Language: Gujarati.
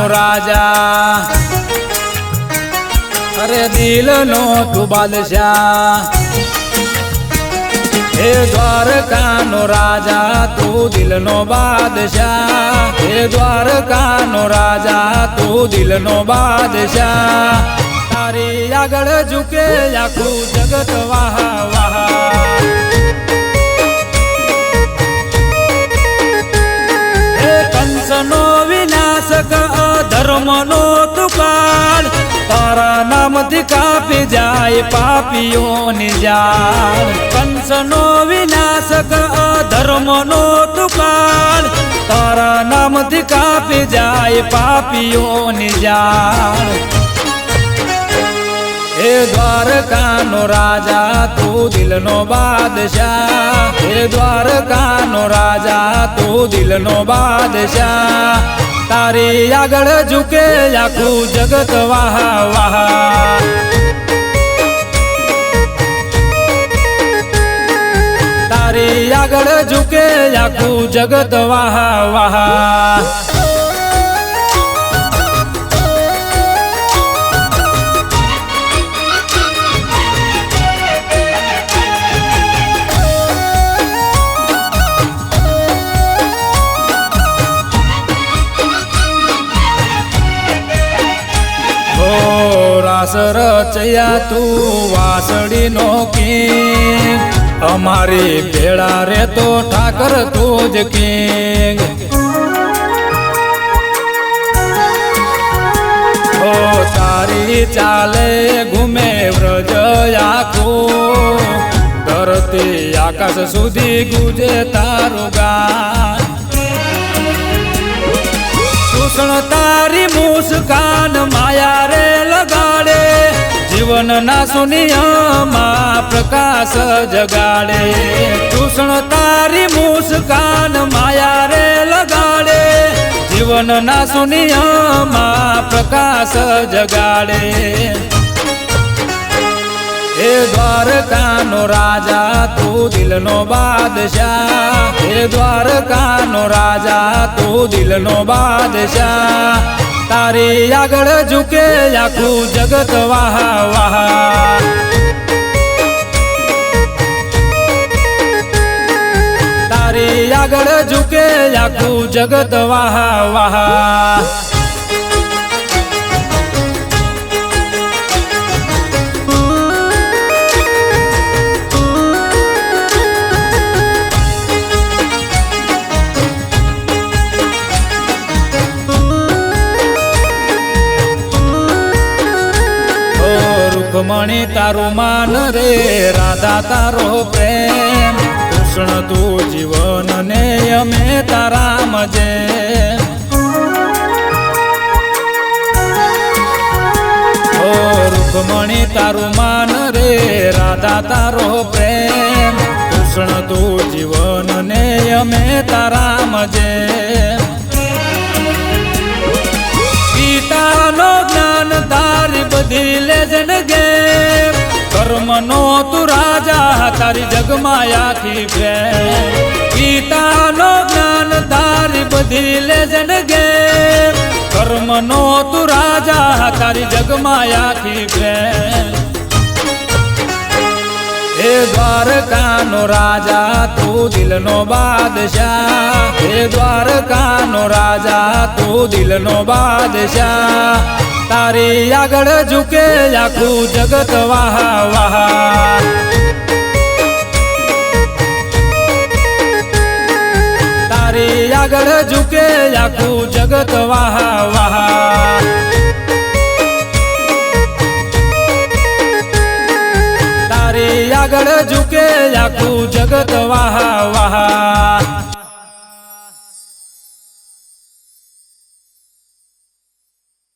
રાજા અરે દિલનો તું બાદશાહ હે દ્વારકાનો રાજા તું દિલનો બાદશાહ હે દ્વારકાનો રાજા તું દિલનો બાદશાહ તારી આગળ ઝૂકે આખું જગત વાહ વાહ કંસનો વિનાશક અધર્મનો તુકાળ તારા નામથી કાપી જાય પાપીઓની જાળ કંસનો વિનાશક અધર્મનો તુકાળ તારા નામથી કાપી જાય પાપીઓની જાળ હે દ્વારકાનો રાજા તું દિલનો બાદશાહ હે દ્વારકાનો રાજા તું દિલનો બાદશાહ તારી આગળ ઝૂકે આખું જગત વાહ વાહ તારી આગળ ઝૂકે આખું જગત વાહ વાહ રાસ રચયા તું વાસળી નો કિંગ અમારી ભેળા રે તો ઠાકર તું જ કિંગ ઓ તારી ચાલે ઘૂમે વ્રજ આખું ધરતી આકાશ સુધી ગુજે તારું ગાન તારી મુસ્કાન માયા રે લગાડે જીવન ના સુનિયમાં પ્રકાશ જગાડે કૃષ્ણ તારી મુસ્કાન માયા રે લગાડે જીવન ના સુનિયમાં પ્રકાશ જગાડે હે દ્વારકાનો રાજા તું દિલનો બાદશાહ હે દ્વારકાનો રાજા તું દિલનો બાદશાહ તારી આગળ ઝૂકે આખું જગત વાહ વાહ તારી આગળ ઝૂકે આખું જગત વાહ વાહ મણી તારું માન રે રાધા તારો પ્રેમ કૃષ્ણ તું જીવન ને અમે તારા મજે ઓ રૂકમણી તારું માન રે રાધા તારો પ્રેમ કૃષ્ણ તું જીવન ને અમે તારા મજે ગીતાનો જ્ઞાન તારી બધી લેજન ગે કર્મનો તું રાજા તારી જગમાયાથી પ્રેમ ગીતાનો જ્ઞાન તારી બધી લેજન ગે કર્મનો તું રાજા તારી જગમાયાથી પ્રેમ હે દ્વારકાનો રાજા તું દિલનો બાદશાહ હે દ્વારકાનો રાજા તું દિલનો બાદશાહ તારી આગળ ઝૂકે આખું જગત વાહ વાહ તારી આગળ ઝૂકે આખું જગત વાહ વાહ આગળ ઝૂકે આખું જગત વાહ વાહ